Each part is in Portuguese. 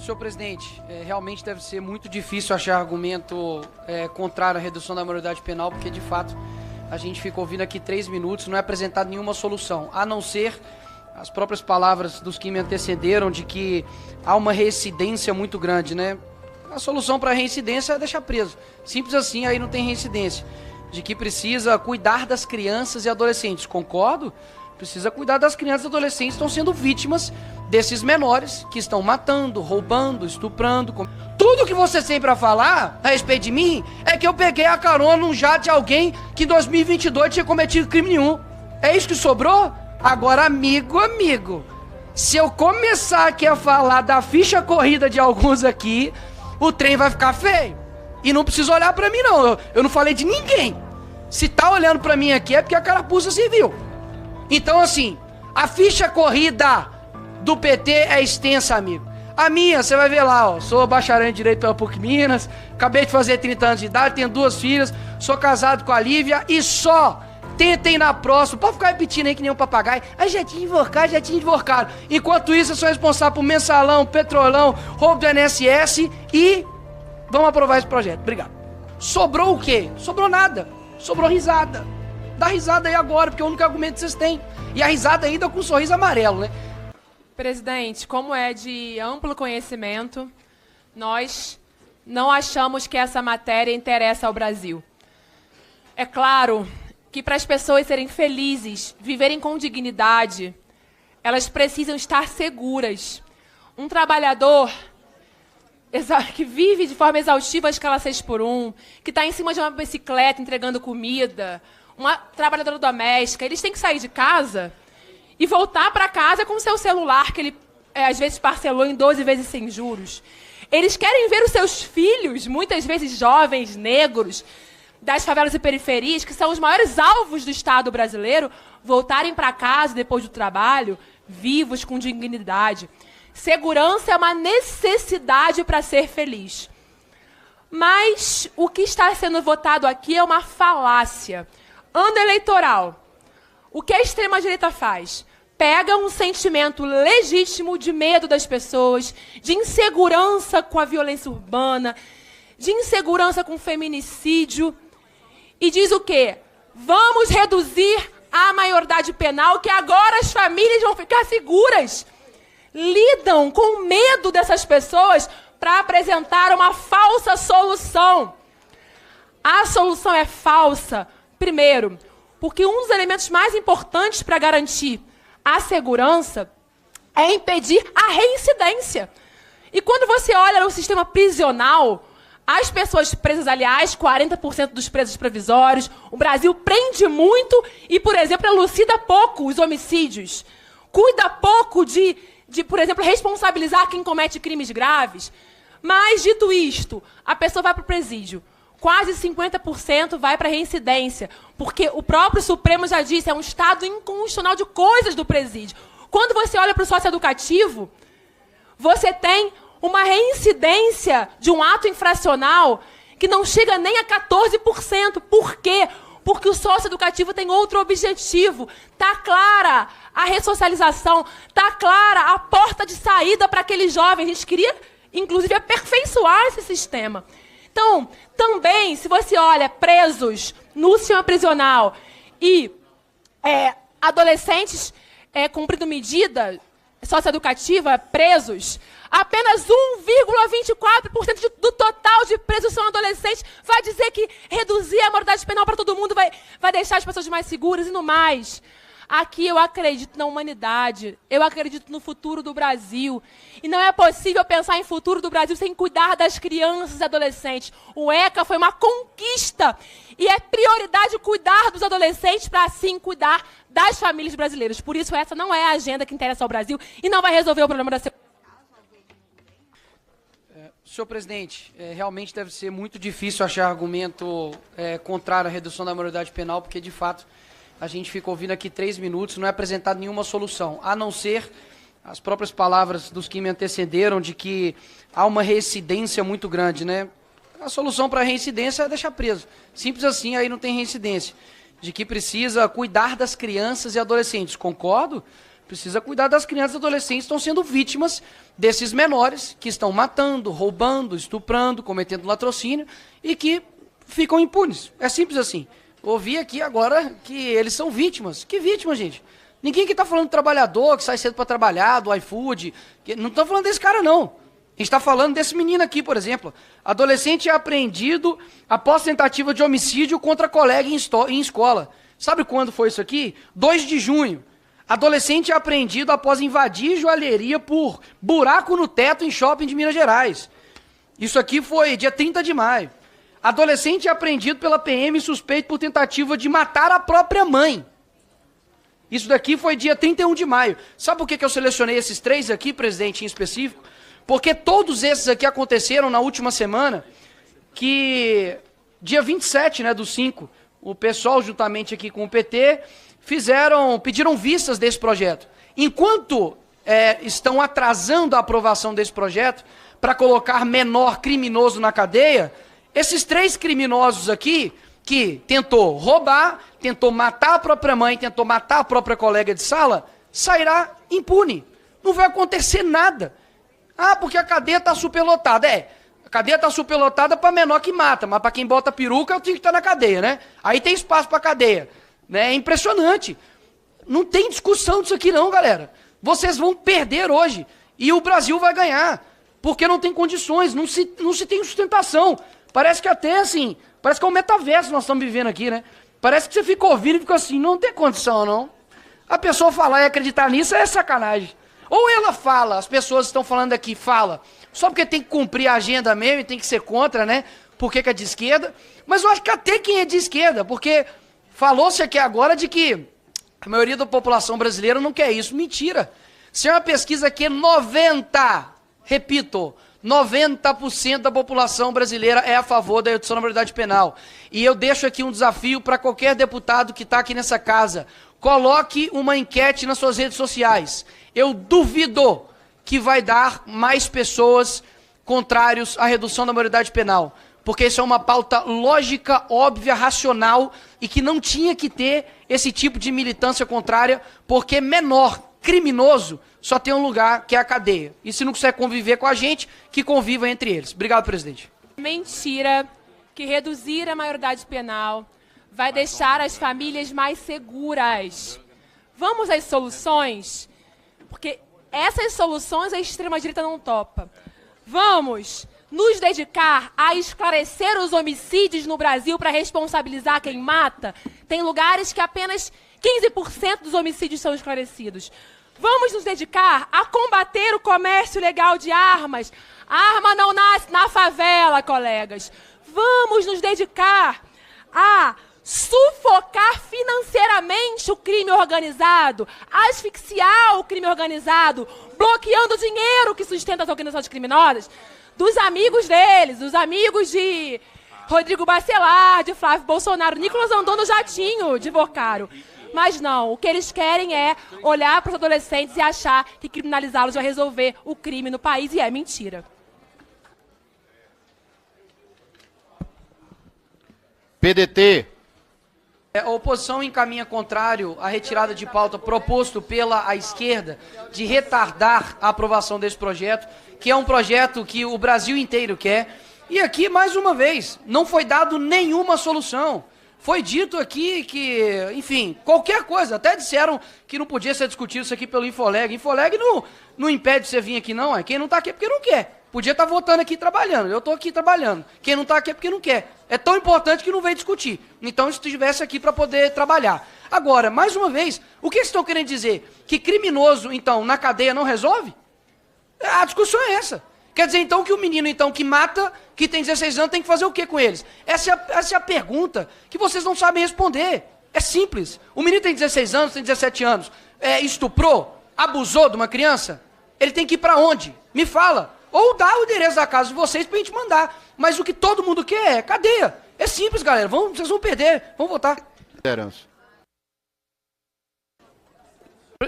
Senhor presidente, realmente deve ser muito difícil achar argumento contrário à redução da maioridade penal, porque de fato a gente fica ouvindo aqui 3 minutos, não é apresentada nenhuma solução, a não ser as próprias palavras dos que me antecederam de que há uma reincidência muito grande, né? A solução para a reincidência é deixar preso. Simples assim, aí não tem reincidência. De que precisa cuidar das crianças e adolescentes. Concordo? Precisa cuidar das crianças e adolescentes que estão sendo vítimas desses menores que estão matando, roubando, estuprando. Tudo que você sempre vai falar a respeito de mim é que eu peguei a carona num jato de alguém que em 2022 tinha cometido crime nenhum. É isso que sobrou? Agora, amigo, se eu começar aqui a falar da ficha corrida de alguns aqui, o trem vai ficar feio. E não precisa olhar pra mim, não. Eu não falei de ninguém. Se tá olhando pra mim aqui é porque a carapuça serviu. Então, assim, a ficha corrida do PT é extensa, amigo. A minha, você vai ver lá, ó. Sou bacharel em Direito pela PUC Minas, acabei de fazer 30 anos de idade, tenho 2 filhas, sou casado com a Lívia e só tentem na próxima. Pode ficar repetindo aí que nem um papagaio. Aí já tinha enforcado. Enquanto isso, eu sou responsável por mensalão, petrolão, roubo do INSS e vamos aprovar esse projeto. Obrigado. Sobrou o quê? Sobrou nada. Sobrou risada. Dá risada aí agora, porque é o único argumento que vocês têm. E a risada ainda com um sorriso amarelo, né? Presidente, como é de amplo conhecimento, nós não achamos que essa matéria interessa ao Brasil. É claro que para as pessoas serem felizes, viverem com dignidade, elas precisam estar seguras. Um trabalhador que vive de forma exaustiva a escala 6x1, que está em cima de uma bicicleta entregando comida, uma trabalhadora doméstica, eles têm que sair de casa e voltar para casa com o seu celular, que ele às vezes parcelou em 12 vezes sem juros. Eles querem ver os seus filhos, muitas vezes jovens, negros, das favelas e periferias, que são os maiores alvos do Estado brasileiro, voltarem para casa depois do trabalho, vivos, com dignidade. Segurança é uma necessidade para ser feliz. Mas o que está sendo votado aqui é uma falácia. Ano eleitoral. O que a extrema-direita faz? Pega um sentimento legítimo de medo das pessoas, de insegurança com a violência urbana, de insegurança com o feminicídio, e diz o quê? Vamos reduzir a maioridade penal, que agora as famílias vão ficar seguras. Lidam com o medo dessas pessoas para apresentar uma falsa solução. A solução é falsa, primeiro, porque um dos elementos mais importantes para garantir a segurança é impedir a reincidência. E quando você olha no sistema prisional, as pessoas presas, aliás, 40% dos presos provisórios, o Brasil prende muito e, por exemplo, elucida pouco os homicídios. Cuida pouco de, por exemplo, responsabilizar quem comete crimes graves. Mas, dito isto, a pessoa vai para o presídio. Quase 50% vai para a reincidência, porque o próprio Supremo já disse, é um estado inconstitucional de coisas do presídio. Quando você olha para o socioeducativo, você tem uma reincidência de um ato infracional que não chega nem a 14%. Por quê? Porque o socioeducativo tem outro objetivo. Está clara a ressocialização, está clara a porta de saída para aquele jovem. A gente queria, inclusive, aperfeiçoar esse sistema. Então, também, se você olha presos no sistema prisional e adolescentes cumprindo medida socioeducativa, presos, apenas 1,24% do total de presos são adolescentes. Vai dizer que reduzir a maioridade penal para todo mundo vai deixar as pessoas mais seguras e no mais. Aqui eu acredito na humanidade, eu acredito no futuro do Brasil. E não é possível pensar em futuro do Brasil sem cuidar das crianças e adolescentes. O ECA foi uma conquista e é prioridade cuidar dos adolescentes para assim cuidar das famílias brasileiras. Por isso essa não é a agenda que interessa ao Brasil e não vai resolver o problema da segurança. Senhor presidente, realmente deve ser muito difícil achar argumento contrário à redução da maioridade penal, porque de fato a gente fica ouvindo aqui 3 minutos, não é apresentada nenhuma solução, a não ser as próprias palavras dos que me antecederam de que há uma reincidência muito grande, né? A solução para a reincidência é deixar preso. Simples assim, aí não tem reincidência. De que precisa cuidar das crianças e adolescentes. Concordo? Precisa cuidar das crianças e adolescentes que estão sendo vítimas desses menores que estão matando, roubando, estuprando, cometendo latrocínio e que ficam impunes. É simples assim. Ouvi aqui agora que eles são vítimas. Que vítima, gente? Ninguém que está falando do trabalhador que sai cedo para trabalhar, do iFood. Não estou falando desse cara, não. A gente está falando desse menino aqui, por exemplo. Adolescente é apreendido após tentativa de homicídio contra colega em escola. Sabe quando foi isso aqui? 2 de junho. Adolescente é apreendido após invadir joalheria por buraco no teto em shopping de Minas Gerais. Isso aqui foi dia 30 de maio. Adolescente é apreendido pela PM suspeito por tentativa de matar a própria mãe. Isso daqui foi dia 31 de maio. Sabe por que eu selecionei esses 3 aqui, presidente, em específico? Porque todos esses aqui aconteceram na última semana, que dia 27, né, do 5, o pessoal, juntamente aqui com o PT, pediram vistas desse projeto. Enquanto estão atrasando a aprovação desse projeto para colocar menor criminoso na cadeia, esses 3 criminosos aqui, que tentou roubar, tentou matar a própria mãe, tentou matar a própria colega de sala, sairá impune. Não vai acontecer nada. Ah, porque a cadeia está superlotada. A cadeia está superlotada para menor que mata, mas para quem bota peruca, eu tenho que estar na cadeia, né? Aí tem espaço para cadeia. Né? É impressionante. Não tem discussão disso aqui não, galera. Vocês vão perder hoje. E o Brasil vai ganhar. Porque não tem condições, não se tem sustentação. Parece que até assim, parece que é um metaverso que nós estamos vivendo aqui, né? Parece que você fica ouvindo e fica assim, não tem condição, não. A pessoa falar e acreditar nisso é sacanagem. Ou ela fala, as pessoas estão falando aqui, fala, só porque tem que cumprir a agenda mesmo e tem que ser contra, né? Porque que é de esquerda. Mas eu acho que até quem é de esquerda, porque falou-se aqui agora de que a maioria da população brasileira não quer isso. Mentira. Se é uma pesquisa que 90% da população brasileira é a favor da redução da maioridade penal. E eu deixo aqui um desafio para qualquer deputado que está aqui nessa casa. Coloque uma enquete nas suas redes sociais. Eu duvido que vai dar mais pessoas contrários à redução da maioridade penal. Porque isso é uma pauta lógica, óbvia, racional e que não tinha que ter esse tipo de militância contrária, porque menor, criminoso, só tem um lugar, que é a cadeia. E se não consegue conviver com a gente, que conviva entre eles. Obrigado, presidente. Mentira que reduzir a maioridade penal vai deixar as famílias mais seguras. Vamos às soluções? Porque essas soluções a extrema-direita não topa. Vamos nos dedicar a esclarecer os homicídios no Brasil para responsabilizar quem mata. Tem lugares que apenas 15% dos homicídios são esclarecidos. Vamos nos dedicar a combater o comércio ilegal de armas. A arma não nasce na favela, colegas. Vamos nos dedicar a sufocar financeiramente o crime organizado, asfixiar o crime organizado, bloqueando o dinheiro que sustenta as organizações criminosas, dos amigos deles, dos amigos de Rodrigo Bacelar, de Flávio Bolsonaro, Nicolas andou no jatinho de Vocaro. Mas não, o que eles querem é olhar para os adolescentes e achar que criminalizá-los vai resolver o crime no país, e é mentira. PDT. A oposição encaminha contrário à retirada de pauta proposto pela esquerda de retardar a aprovação desse projeto, que é um projeto que o Brasil inteiro quer. E aqui, mais uma vez, não foi dado nenhuma solução. Foi dito aqui que, enfim, qualquer coisa. Até disseram que não podia ser discutido isso aqui pelo Infoleg. Infoleg não impede você vir aqui, não. Quem não está aqui é porque não quer. Podia estar votando aqui trabalhando. Eu estou aqui trabalhando. Quem não está aqui é porque não quer. É tão importante que não veio discutir. Então, se estivesse aqui para poder trabalhar. Agora, mais uma vez, o que vocês estão querendo dizer? Que criminoso, então, na cadeia não resolve? A discussão é essa. Quer dizer, então, que o menino, então, que mata, que tem 16 anos, tem que fazer o que com eles? Essa é a pergunta que vocês não sabem responder. É simples. O menino tem 16 anos, tem 17 anos. Estuprou? Abusou de uma criança? Ele tem que ir para onde? Me fala. Ou dá o endereço da casa de vocês pra gente mandar. Mas o que todo mundo quer é cadeia. É simples, galera. Vocês vão perder. Vão votar.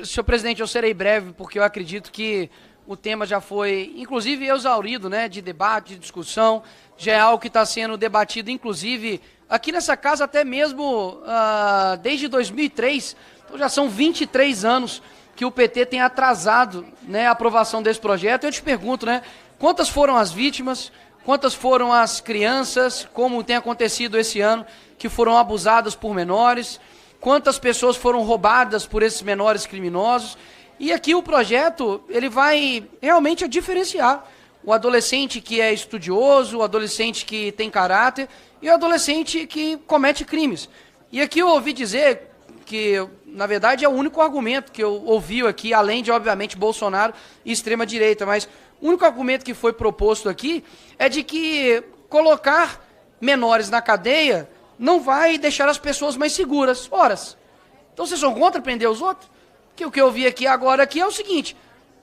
Senhor presidente, eu serei breve, porque eu acredito que o tema já foi, inclusive, exaurido, né, de debate, de discussão. Já é algo que está sendo debatido, inclusive, aqui nessa casa até mesmo desde 2003. Então já são 23 anos que o PT tem atrasado, né, a aprovação desse projeto. Eu te pergunto, né, quantas foram as vítimas, quantas foram as crianças, como tem acontecido esse ano, que foram abusadas por menores, quantas pessoas foram roubadas por esses menores criminosos. E aqui o projeto, ele vai realmente diferenciar o adolescente que é estudioso, o adolescente que tem caráter e o adolescente que comete crimes. E aqui eu ouvi dizer que, na verdade, é o único argumento que eu ouvi aqui, além de, obviamente, Bolsonaro e extrema-direita, mas o único argumento que foi proposto aqui é de que colocar menores na cadeia não vai deixar as pessoas mais seguras. Horas. Então vocês são contra prender os outros? Que o que eu vi aqui agora aqui é o seguinte: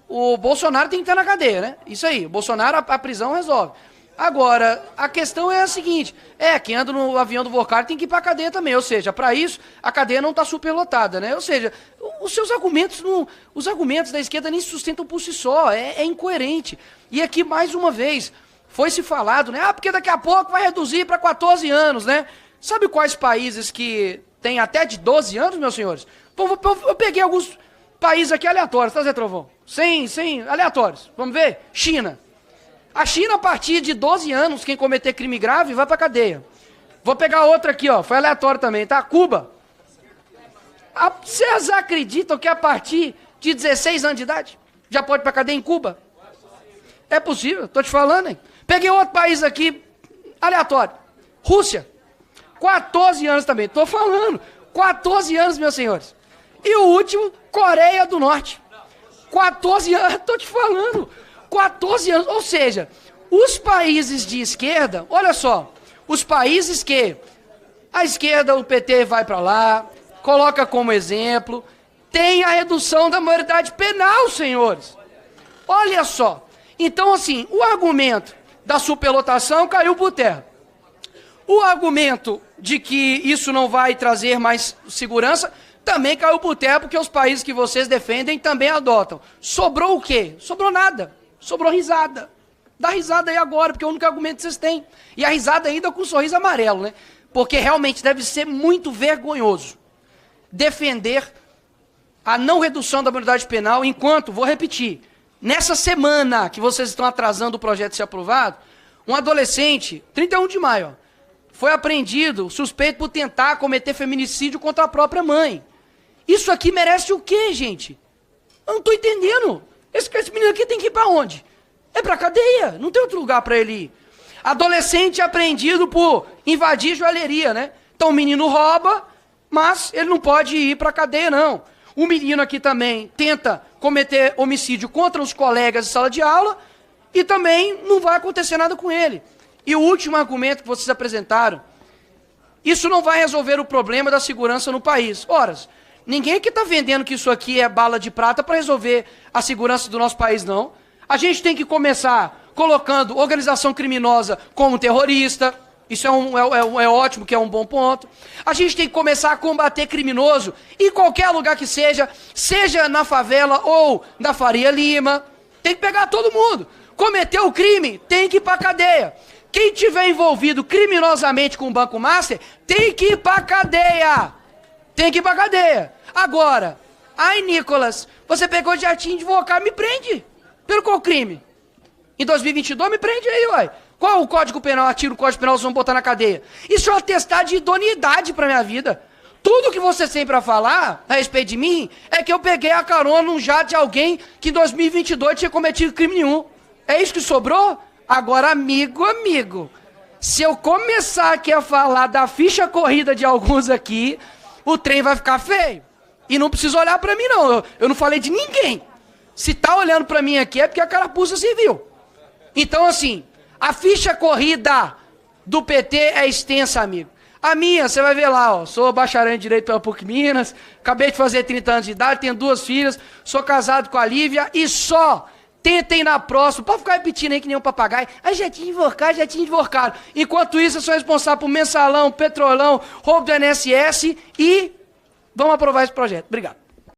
o Bolsonaro tem que estar na cadeia, né? Isso aí, o Bolsonaro, a prisão resolve. Agora, a questão é a seguinte: quem anda no avião do Vocari tem que ir para a cadeia também, ou seja, para isso a cadeia não está superlotada, né? Ou seja, os seus argumentos, os argumentos da esquerda nem se sustentam por si só, é incoerente. E aqui, mais uma vez, foi se falado, né? Porque daqui a pouco vai reduzir para 14 anos, né? Sabe quais países que tem até de 12 anos, meus senhores? Eu peguei alguns países aqui aleatórios, tá, Zé Trovão? Sem aleatórios. Vamos ver? China. A China, a partir de 12 anos, quem cometer crime grave vai pra cadeia. Vou pegar outra aqui, ó. Foi aleatório também, tá? Cuba. Vocês acreditam que a partir de 16 anos de idade já pode ir pra cadeia em Cuba? É possível, tô te falando, hein? Peguei outro país aqui, aleatório. Rússia. 14 anos também, tô falando. 14 anos, meus senhores. E o último, Coreia do Norte. 14 anos, tô te falando. 14 anos, ou seja, os países de esquerda, olha só, os países que a esquerda, o PT vai para lá, coloca como exemplo, tem a redução da maioridade penal, senhores. Olha só. Então, assim, o argumento da superlotação caiu por terra. O argumento de que isso não vai trazer mais segurança também caiu por terra, porque os países que vocês defendem também adotam. Sobrou o quê? Sobrou nada. Sobrou risada. Dá risada aí agora, porque é o único argumento que vocês têm. E a risada ainda com um sorriso amarelo, né? Porque realmente deve ser muito vergonhoso defender a não redução da maioridade penal, enquanto, vou repetir, nessa semana que vocês estão atrasando o projeto de ser aprovado, um adolescente, 31 de maio, foi apreendido, suspeito por tentar cometer feminicídio contra a própria mãe. Isso aqui merece o quê, gente? Eu não estou entendendo. Esse menino aqui tem que ir para onde? É para cadeia, não tem outro lugar para ele ir. Adolescente apreendido por invadir joalheria, né? Então o menino rouba, mas ele não pode ir para cadeia, não. O menino aqui também tenta cometer homicídio contra os colegas de sala de aula e também não vai acontecer nada com ele. E o último argumento que vocês apresentaram, isso não vai resolver o problema da segurança no país. Ora, ninguém aqui está vendendo que isso aqui é bala de prata para resolver a segurança do nosso país, não. A gente tem que começar colocando organização criminosa como terrorista. Isso é ótimo, que é um bom ponto. A gente tem que começar a combater criminoso em qualquer lugar que seja, seja na favela ou na Faria Lima. Tem que pegar todo mundo. Cometeu o crime, tem que ir para a cadeia. Quem tiver envolvido criminosamente com o Banco Master, tem que ir para a cadeia. Tem que ir para a cadeia. Agora, ai, Nicolas, você pegou o jatinho de Vocari, me prende. Pelo qual crime? Em 2022, me prende aí, uai. Qual o Código Penal? Atira o Código Penal, vocês vão botar na cadeia. Isso é um atestado de idoneidade para minha vida. Tudo que você sempre vai falar a respeito de mim é que eu peguei a carona num jato de alguém que em 2022 tinha cometido crime nenhum. É isso que sobrou? Agora, amigo, se eu começar aqui a falar da ficha corrida de alguns aqui, o trem vai ficar feio. E não precisa olhar pra mim, não. Eu não falei de ninguém. Se tá olhando pra mim aqui é porque a carapuça se viu. Então, assim, a ficha corrida do PT é extensa, amigo. A minha, você vai ver lá, ó. Sou bacharel em Direito pela PUC Minas, acabei de fazer 30 anos de idade, tenho 2 filhas, sou casado com a Lívia e só... Tentem na próxima, pode ficar repetindo aí que nem um papagaio. Já tinha invocado. Enquanto isso, eu sou responsável por mensalão, petrolão, roubo do INSS e vamos aprovar esse projeto. Obrigado.